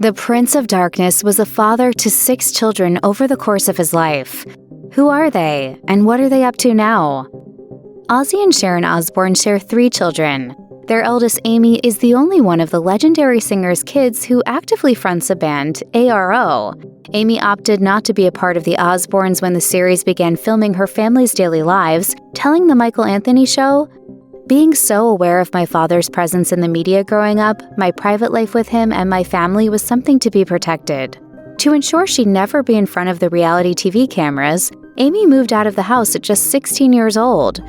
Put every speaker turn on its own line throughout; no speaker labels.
The Prince of Darkness was a father to 6 children over the course of his life. Who are they, and what are they up to now? Ozzy and Sharon Osbourne share 3 children. Their eldest, Aimée, is the only one of the legendary singer's kids who actively fronts a band, ARO. Aimée opted not to be a part of the Osbournes when the series began filming her family's daily lives, telling The Michael Anthony Show, "Being so aware of my father's presence in the media growing up, my private life with him and my family was something to be protected." To ensure she'd never be in front of the reality TV cameras, Aimée moved out of the house at just 16 years old.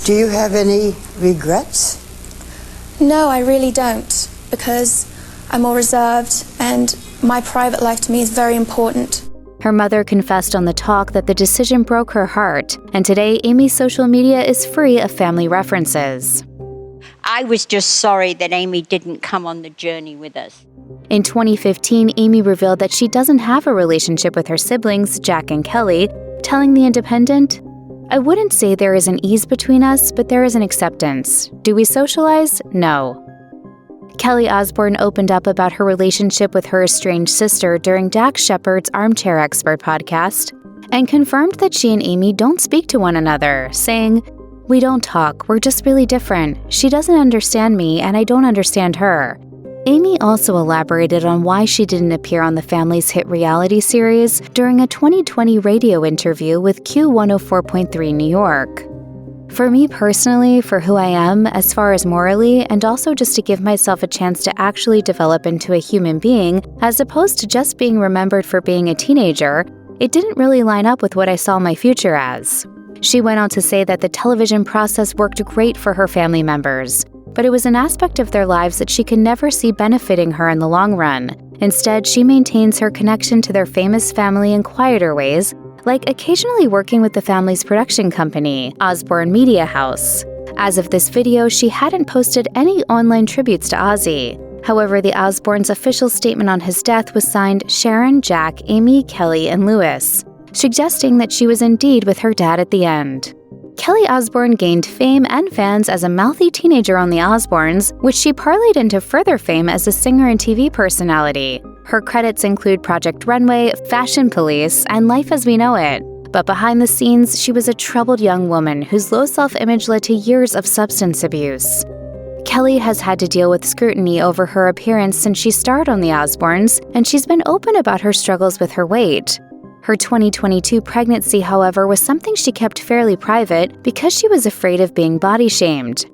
Do you have any regrets?
No, I really don't, because I'm more reserved and my private life to me is very important.
Her mother confessed on The Talk that the decision broke her heart, and today Aimée's social media is free of family references.
I was just sorry that Aimée didn't come on the journey with us.
In 2015, Aimée revealed that she doesn't have a relationship with her siblings, Jack and Kelly, telling The Independent, "I wouldn't say there is an ease between us, but there is an acceptance. Do we socialize? No." Kelly Osbourne opened up about her relationship with her estranged sister during Dax Shepard's Armchair Expert podcast and confirmed that she and Aimée don't speak to one another, saying, "We don't talk, we're just really different. She doesn't understand me and I don't understand her." Aimée also elaborated on why she didn't appear on the family's hit reality series during a 2020 radio interview with Q104.3 New York. "For me personally, for who I am, as far as morally, and also just to give myself a chance to actually develop into a human being, as opposed to just being remembered for being a teenager, it didn't really line up with what I saw my future as." She went on to say that the television process worked great for her family members, but it was an aspect of their lives that she could never see benefiting her in the long run. Instead, she maintains her connection to their famous family in quieter ways, like occasionally working with the family's production company, Osbourne Media House. As of this video, she hadn't posted any online tributes to Ozzy. However, the Osbournes' official statement on his death was signed Sharon, Jack, Aimée, Kelly, and Louis, suggesting that she was indeed with her dad at the end. Kelly Osbourne gained fame and fans as a mouthy teenager on The Osbournes, which she parlayed into further fame as a singer and TV personality. Her credits include Project Runway, Fashion Police, and Life as We Know It. But behind the scenes, she was a troubled young woman whose low self-image led to years of substance abuse. Kelly has had to deal with scrutiny over her appearance since she starred on The Osbournes, and she's been open about her struggles with her weight. Her 2022 pregnancy, however, was something she kept fairly private because she was afraid of being body-shamed.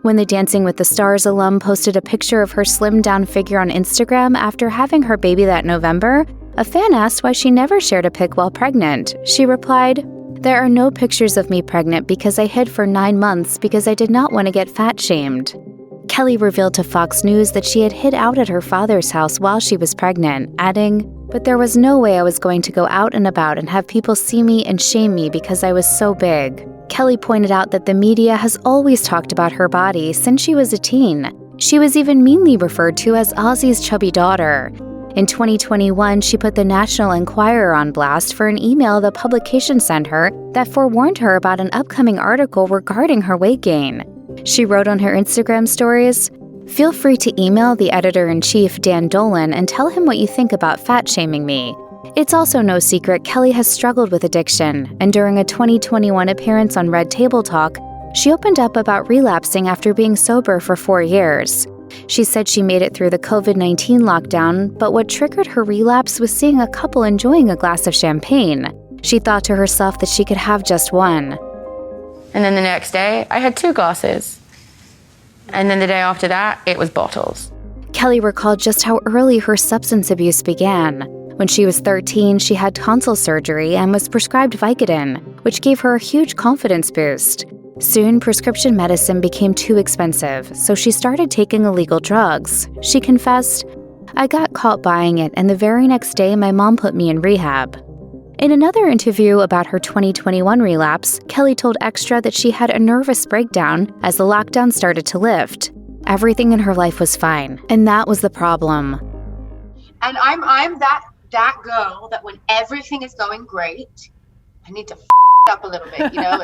When the Dancing with the Stars alum posted a picture of her slimmed-down figure on Instagram after having her baby that November, a fan asked why she never shared a pic while pregnant. She replied, "There are no pictures of me pregnant because I hid for 9 months because I did not want to get fat-shamed." Kelly revealed to Fox News that she had hid out at her father's house while she was pregnant, adding, "But there was no way I was going to go out and about and have people see me and shame me because I was so big." Kelly pointed out that the media has always talked about her body since she was a teen. She was even meanly referred to as Ozzy's chubby daughter. In 2021, she put the National Enquirer on blast for an email the publication sent her that forewarned her about an upcoming article regarding her weight gain. She wrote on her Instagram stories, "Feel free to email the editor-in-chief, Dan Dolan, and tell him what you think about fat-shaming me. It's also no secret Kelly has struggled with addiction, and during a 2021 appearance on Red Table Talk, she opened up about relapsing after being sober for 4 years. She said she made it through the COVID-19 lockdown, but what triggered her relapse was seeing a couple enjoying a glass of champagne. She thought to herself that she could have just one.
And then the next day, I had 2 glasses. And then the day after that, it was bottles."
Kelly recalled just how early her substance abuse began. When she was 13, she had tonsil surgery and was prescribed Vicodin, which gave her a huge confidence boost. Soon, prescription medicine became too expensive, so she started taking illegal drugs. She confessed, "I got caught buying it, and the very next day my mom put me in rehab." In another interview about her 2021 relapse, Kelly told Extra that she had a nervous breakdown as the lockdown started to lift. Everything in her life was fine, and that was the problem.
And I'm that girl that when everything is going great, I need to up a little bit, you know?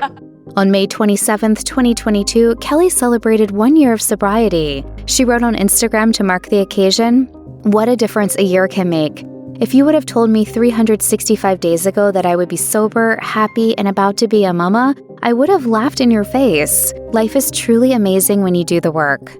On May 27th, 2022, Kelly celebrated 1 year of sobriety. She wrote on Instagram to mark the occasion, What a difference a year can make. If you would have told me 365 days ago that I would be sober, happy, and about to be a mama, I would have laughed in your face. Life is truly amazing when you do the work.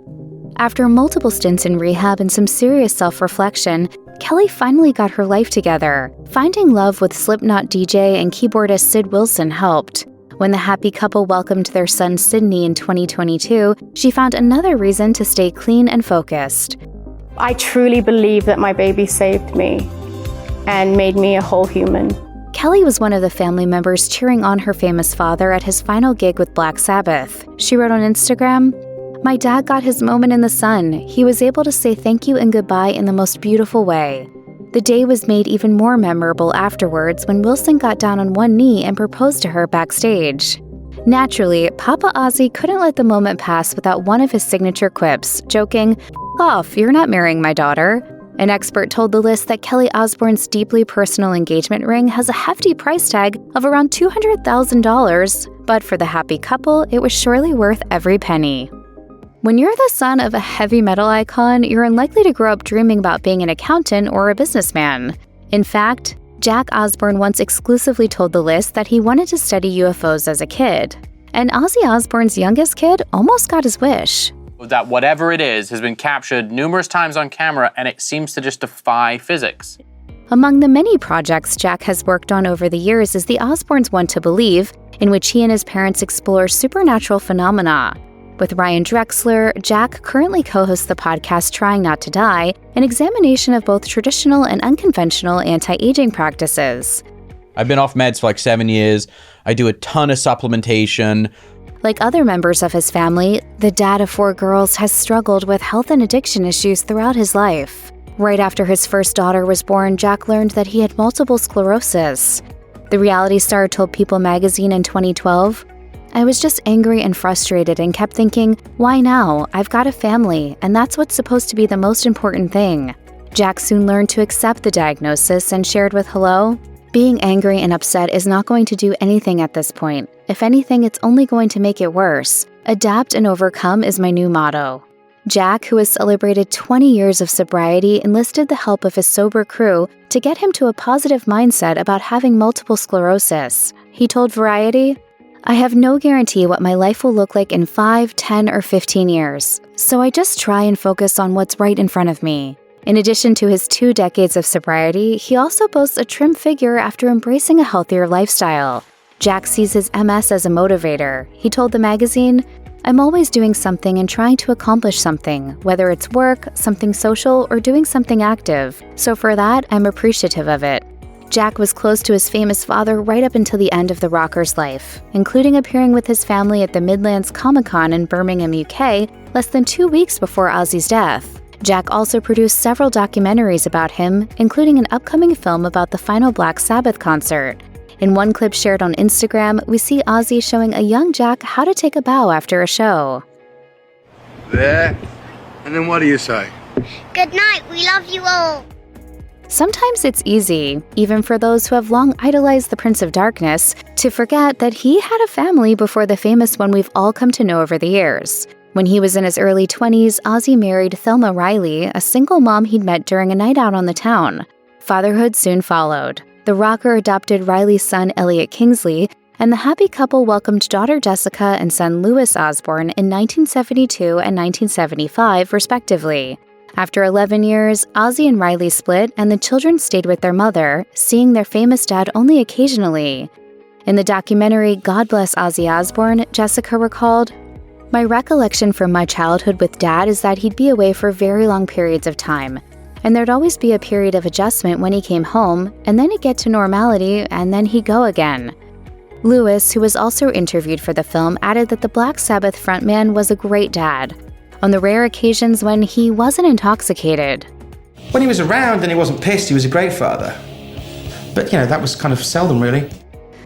After multiple stints in rehab and some serious self-reflection, Kelly finally got her life together. Finding love with Slipknot DJ and keyboardist Sid Wilson helped. When the happy couple welcomed their son Sydney in 2022, she found another reason to stay clean and focused.
I truly believe that my baby saved me and made me a whole human.
Kelly was one of the family members cheering on her famous father at his final gig with Black Sabbath. She wrote on Instagram, "My dad got his moment in the sun. He was able to say thank you and goodbye in the most beautiful way." The day was made even more memorable afterwards when Wilson got down on one knee and proposed to her backstage. Naturally, Papa Ozzy couldn't let the moment pass without one of his signature quips, joking, "F off, you're not marrying my daughter." An expert told the list that Kelly Osbourne's deeply personal engagement ring has a hefty price tag of around $200,000, but for the happy couple, it was surely worth every penny. When you're the son of a heavy metal icon, you're unlikely to grow up dreaming about being an accountant or a businessman. In fact, Jack Osbourne once exclusively told the list that he wanted to study UFOs as a kid. And Ozzy Osbourne's youngest kid almost got his wish.
That whatever it is has been captured numerous times on camera, and it seems to just defy physics.
Among the many projects Jack has worked on over the years is The Osbournes Want to Believe, in which he and his parents explore supernatural phenomena. With Ryan Drexler, Jack currently co-hosts the podcast Trying Not to Die, an examination of both traditional and unconventional anti-aging practices.
I've been off meds for like 7 years. I do a ton of supplementation.
Like other members of his family, the dad of 4 girls has struggled with health and addiction issues throughout his life. Right after his first daughter was born, Jack learned that he had multiple sclerosis. The reality star told People magazine in 2012, "I was just angry and frustrated and kept thinking, why now? I've got a family, and that's what's supposed to be the most important thing." Jack soon learned to accept the diagnosis and shared with Hello, "Being angry and upset is not going to do anything at this point. If anything, it's only going to make it worse. Adapt and overcome is my new motto." Jack, who has celebrated 20 years of sobriety, enlisted the help of his sober crew to get him to a positive mindset about having multiple sclerosis. He told Variety, "I have no guarantee what my life will look like in 5, 10, or 15 years, so I just try and focus on what's right in front of me." In addition to his 2 decades of sobriety, he also boasts a trim figure after embracing a healthier lifestyle. Jack sees his MS as a motivator. He told the magazine, "I'm always doing something and trying to accomplish something, whether it's work, something social, or doing something active. So for that, I'm appreciative of it." Jack was close to his famous father right up until the end of the rocker's life, including appearing with his family at the Midlands Comic-Con in Birmingham, UK, less than 2 weeks before Ozzy's death. Jack also produced several documentaries about him, including an upcoming film about the final Black Sabbath concert. In one clip shared on Instagram, we see Ozzy showing a young Jack how to take a bow after a show.
There, and then what do you say?
Good night, we love you all.
Sometimes it's easy, even for those who have long idolized the Prince of Darkness, to forget that he had a family before the famous one we've all come to know over the years. When he was in his early 20s, Ozzy married Thelma Riley, a single mom he'd met during a night out on the town. Fatherhood soon followed. The rocker adopted Riley's son Elliot Kingsley, and the happy couple welcomed daughter Jessica and son Louis Osbourne in 1972 and 1975, respectively. After 11 years, Ozzy and Riley split, and the children stayed with their mother, seeing their famous dad only occasionally. In the documentary God Bless Ozzy Osbourne, Jessica recalled, "My recollection from my childhood with Dad is that he'd be away for very long periods of time, and there'd always be a period of adjustment when he came home, and then he'd get to normality, and then he'd go again." Louis, who was also interviewed for the film, added that the Black Sabbath frontman was a great dad, on the rare occasions when he wasn't intoxicated.
When he was around and he wasn't pissed, he was a great father. But, that was kind of seldom, really.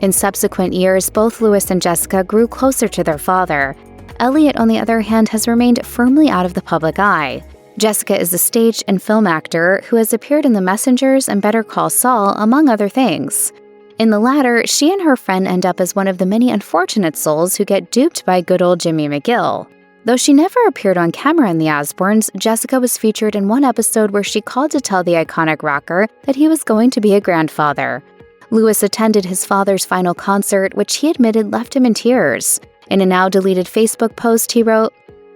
In subsequent years, both Louis and Jessica grew closer to their father. Elliot, on the other hand, has remained firmly out of the public eye. Jessica is a stage and film actor who has appeared in The Messengers and Better Call Saul, among other things. In the latter, she and her friend end up as one of the many unfortunate souls who get duped by good old Jimmy McGill. Though she never appeared on camera in The Osbournes, Jessica was featured in one episode where she called to tell the iconic rocker that he was going to be a grandfather. Lewis attended his father's final concert, which he admitted left him in tears. In a now-deleted Facebook post, he wrote,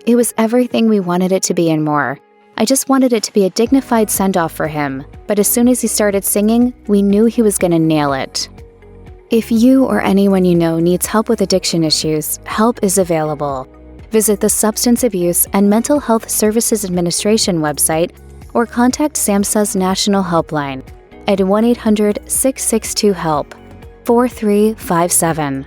"It was everything we wanted it to be and more. I just wanted it to be a dignified send-off for him, but as soon as he started singing, we knew he was going to nail it." If you or anyone you know needs help with addiction issues, help is available. Visit the Substance Abuse and Mental Health Services Administration website or contact SAMHSA's National Helpline at 1-800-662-HELP, 4357.